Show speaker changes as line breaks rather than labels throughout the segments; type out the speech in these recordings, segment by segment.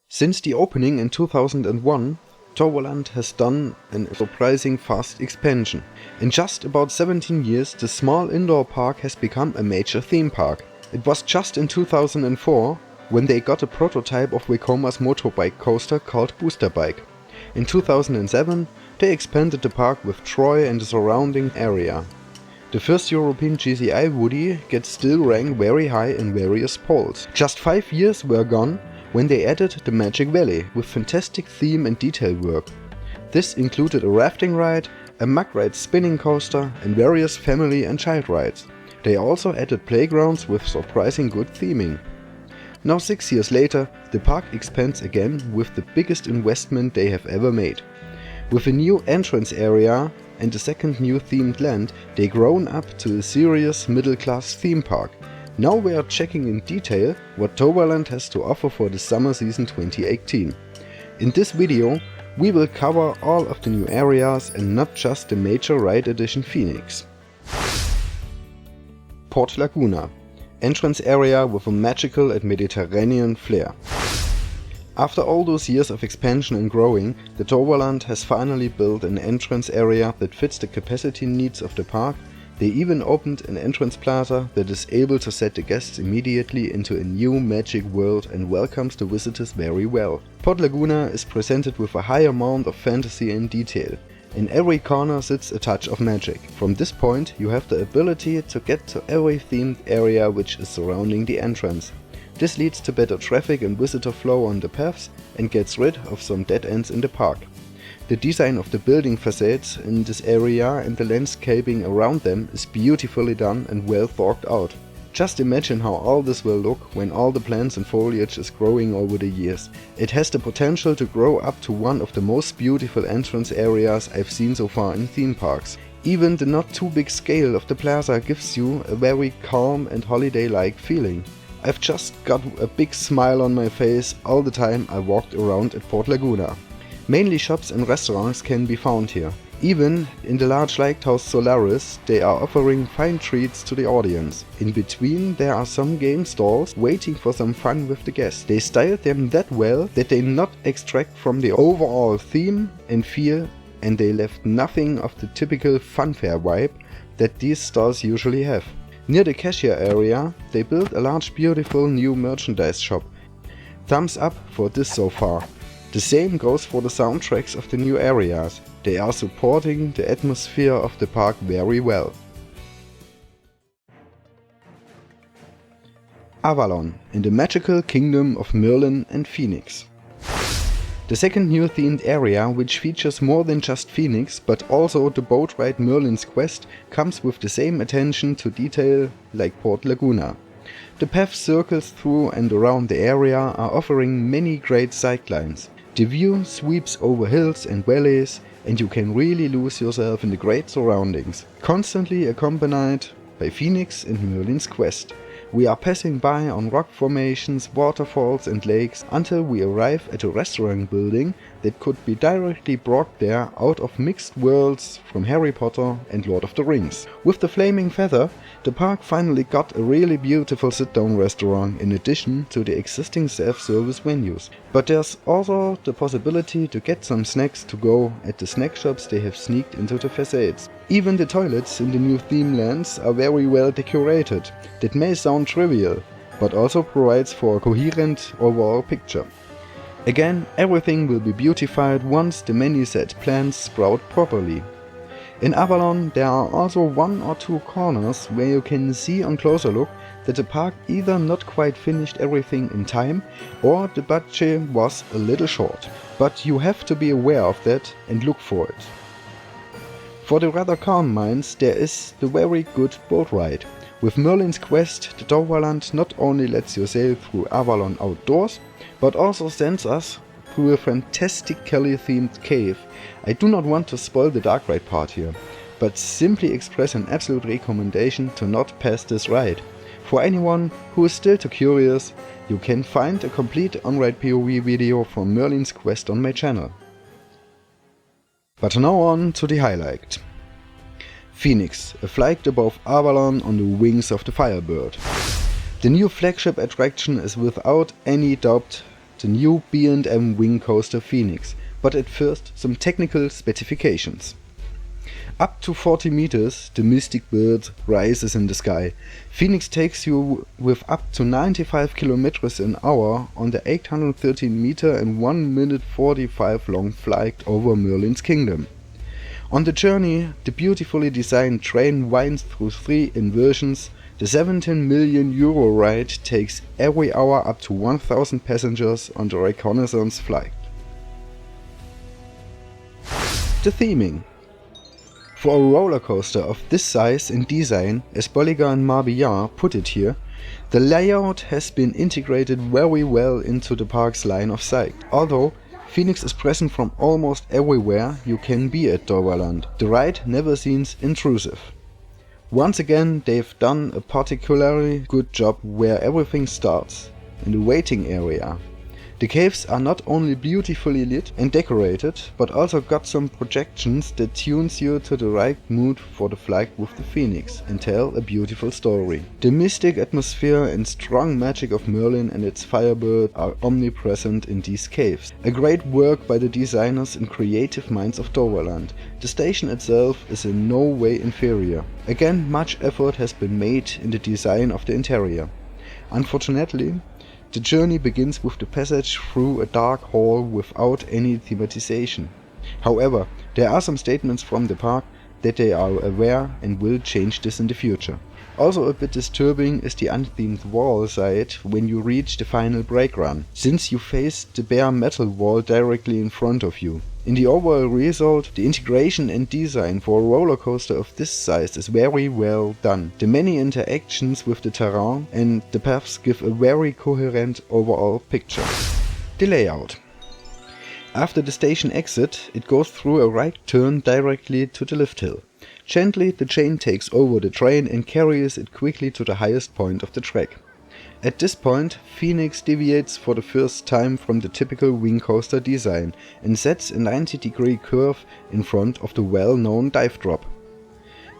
Since the opening in 2001, Toverland has done a surprising fast expansion. In just about 17 years, the small indoor park has become a major theme park. It was just in 2004 when they got a prototype of Vekoma's motorbike coaster called Booster Bike. In 2007, they expanded the park with Troy and the surrounding area. The first European GCI Woody gets still ranked very high in various polls. Just 5 years were gone when they added the Magic Valley with fantastic theme and detail work. This included a rafting ride, a mug ride spinning coaster and various family and child rides. They also added playgrounds with surprising good theming. Now 6 years later, the park expands again with the biggest investment they have ever made. With a new entrance area and a second new themed land, they grown up to a serious middle-class theme park. Now we are checking in detail what Toverland has to offer for the summer season 2018. In this video we will cover all of the new areas and not just the major ride edition Fenix. Port Laguna, entrance area with a magical and Mediterranean flair. After all those years of expansion and growing, the Toverland has finally built an entrance area that fits the capacity needs of the park. They even opened an entrance plaza that is able to set the guests immediately into a new magic world and welcomes the visitors very well. Port Laguna is presented with a high amount of fantasy and detail. In every corner sits a touch of magic. From this point you have the ability to get to every themed area which is surrounding the entrance. This leads to better traffic and visitor flow on the paths and gets rid of some dead ends in the park. The design of the building facades in this area and the landscaping around them is beautifully done and well thought out. Just imagine how all this will look when all the plants and foliage is growing over the years. It has the potential to grow up to one of the most beautiful entrance areas I've seen so far in theme parks. Even the not too big scale of the plaza gives you a very calm and holiday-like feeling. I've just got a big smile on my face all the time I walked around at Port Laguna. Mainly shops and restaurants can be found here. Even in the large lighthouse Solaris, they are offering fine treats to the audience. In between there are some game stalls waiting for some fun with the guests. They styled them that well that they not extract from the overall theme and feel, and they left nothing of the typical funfair vibe that these stalls usually have. Near the cashier area, they built a large beautiful new merchandise shop. Thumbs up for this so far. The same goes for the soundtracks of the new areas. They are supporting the atmosphere of the park very well. Avalon, in the magical kingdom of Merlin and Fenix. The second new themed area, which features more than just Fenix but also the boat ride Merlin's Quest, comes with the same attention to detail like Port Laguna. The path circles through and around the area are offering many great sightlines. The view sweeps over hills and valleys and you can really lose yourself in the great surroundings. Constantly accompanied by Fenix and Merlin's Quest. We are passing by on rock formations, waterfalls and lakes until we arrive at a restaurant building that could be directly brought there out of mixed worlds from Harry Potter and Lord of the Rings. With the Flaming Feather, the park finally got a really beautiful sit-down restaurant in addition to the existing self-service venues. But there's also the possibility to get some snacks to go at the snack shops they have sneaked into the facades. Even the toilets in the new theme lands are very well decorated. That may sound trivial, but also provides for a coherent overall picture. Again, everything will be beautified once the many set plans sprout properly. In Avalon there are also 1 or 2 corners where you can see on closer look that the park either not quite finished everything in time or the budget was a little short. But you have to be aware of that and look for it. For the rather calm minds there is the very good boat ride. With Merlin's Quest, the Toverland not only lets you sail through Avalon outdoors, but also sends us through a fantastically themed cave. I do not want to spoil the dark ride part here, but simply express an absolute recommendation to not pass this ride. For anyone who is still too curious, you can find a complete on-ride POV video from Merlin's Quest on my channel. But now on to the highlight. Fenix, a flight above Avalon on the wings of the Firebird. The new flagship attraction is without any doubt the new B&M Wing Coaster Fenix, but at first some technical specifications. Up to 40 meters, the mystic bird rises in the sky. Fenix takes you with up to 95 kilometers an hour on the 813 meter and 1 minute 45 long flight over Merlin's kingdom. On the journey, the beautifully designed train winds through 3 inversions. The 17 million euro ride takes every hour up to 1000 passengers on the reconnaissance flight. The theming. For a roller coaster of this size and design, as Bolliger and Marbillard put it here, the layout has been integrated very well into the park's line of sight. Although Fenix is present from almost everywhere you can be at Toverland, the ride never seems intrusive. Once again, they've done a particularly good job where everything starts, in the waiting area. The caves are not only beautifully lit and decorated, but also got some projections that tunes you to the right mood for the flight with the Fenix and tell a beautiful story. The mystic atmosphere and strong magic of Merlin and its Firebird are omnipresent in these caves. A great work by the designers and creative minds of Toverland. The station itself is in no way inferior. Again, much effort has been made in the design of the interior. Unfortunately, the journey begins with the passage through a dark hall without any thematization. However, there are some statements from the park that they are aware and will change this in the future. Also a bit disturbing is the unthemed wall side when you reach the final brake run, since you face the bare metal wall directly in front of you. In the overall result, the integration and design for a roller coaster of this size is very well done. The many interactions with the terrain and the paths give a very coherent overall picture. The layout. After the station exit, it goes through a right turn directly to the lift hill. Gently, the chain takes over the train and carries it quickly to the highest point of the track. At this point, Fenix deviates for the first time from the typical wing coaster design and sets a 90-degree curve in front of the well-known dive drop.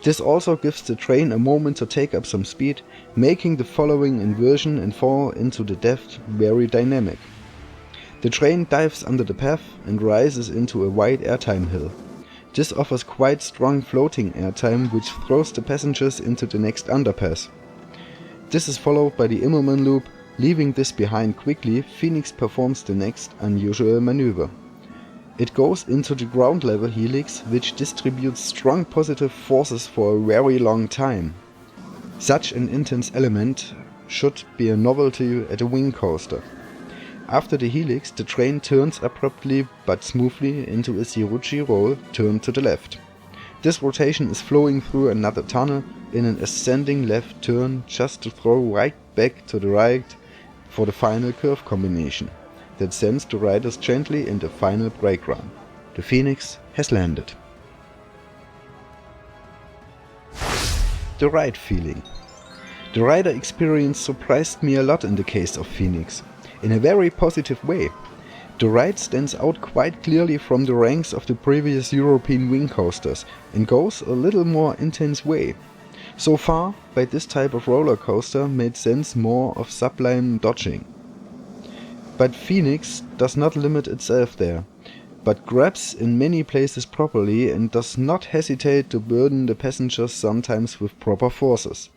This also gives the train a moment to take up some speed, making the following inversion and fall into the depth very dynamic. The train dives under the path and rises into a wide airtime hill. This offers quite strong floating airtime, which throws the passengers into the next underpass. This is followed by the Immelmann loop. Leaving this behind quickly, Fenix performs the next unusual maneuver. It goes into the ground level helix, which distributes strong positive forces for a very long time. Such an intense element should be a novelty at a wing coaster. After the helix, the train turns abruptly but smoothly into a zero-G roll turned to the left. This rotation is flowing through another tunnel in an ascending left turn just to throw right back to the right for the final curve combination that sends the riders gently in the final brake run. The Fenix has landed. The ride feeling. The rider experience surprised me a lot in the case of Fenix, in a very positive way. The ride stands out quite clearly from the ranks of the previous European wing coasters and goes a little more intense way. So far, by this type of roller coaster made sense more of sublime dodging. But Fenix does not limit itself there, but grabs in many places properly and does not hesitate to burden the passengers sometimes with proper forces.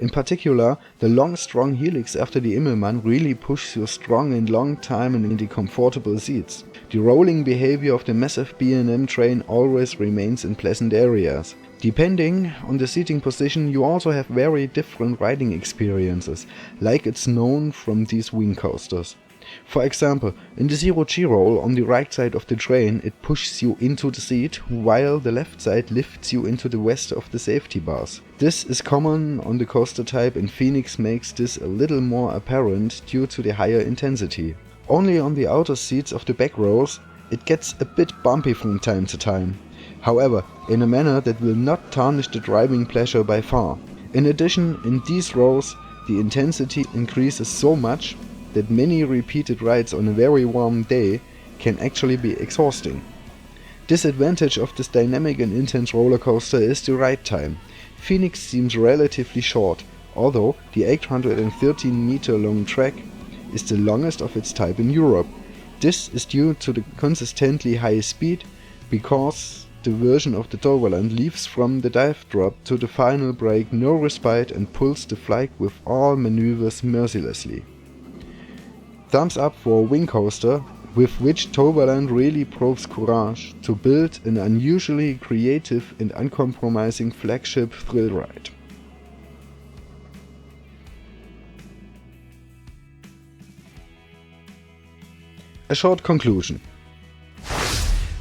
In particular, the long strong helix after the Immelmann really pushes you strong and long time in the comfortable seats. The rolling behavior of the massive B&M train always remains in pleasant areas. Depending on the seating position, you also have very different riding experiences, like it's known from these wing coasters. For example, in the zero-G roll on the right side of the train, it pushes you into the seat, while the left side lifts you into the rest of the safety bars. This is common on the coaster type, and Fenix makes this a little more apparent due to the higher intensity. Only on the outer seats of the back rows, it gets a bit bumpy from time to time. However, in a manner that will not tarnish the driving pleasure by far. In addition, in these rows, the intensity increases so much that many repeated rides on a very warm day can actually be exhausting. Disadvantage of this dynamic and intense roller coaster is the ride time. Fenix seems relatively short, although the 813 meter long track is the longest of its type in Europe. This is due to the consistently high speed, because the version of the Toverland leaves from the dive drop to the final break no respite and pulls the flight with all maneuvers mercilessly. Thumbs up for a wing coaster, with which Toverland really proves courage to build an unusually creative and uncompromising flagship thrill ride. A short conclusion.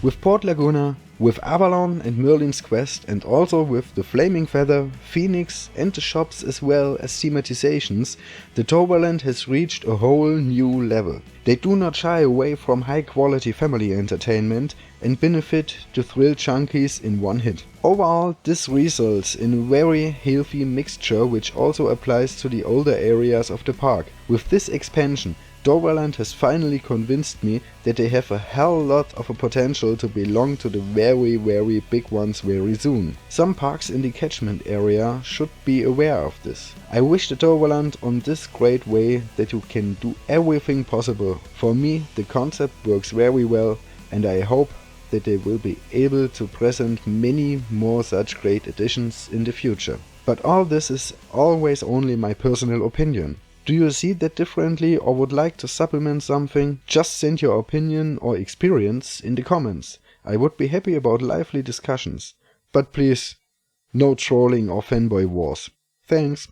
With Port Laguna, with Avalon and Merlin's Quest, and also with the Flaming Feather, Fenix and the shops as well as thematizations, the Toverland has reached a whole new level. They do not shy away from high quality family entertainment and benefit the thrill junkies in one hit. Overall, this results in a very healthy mixture, which also applies to the older areas of the park. With this expansion, Toverland has finally convinced me that they have a hell lot of a potential to belong to the very big ones very soon. Some parks in the catchment area should be aware of this. I wish the Toverland on this great way that you can do everything possible. For me, the concept works very well, and I hope that they will be able to present many more such great additions in the future. But all this is always only my personal opinion. Do you see that differently or would like to supplement something? Just send your opinion or experience in the comments. I would be happy about lively discussions. But please, no trolling or fanboy wars. Thanks.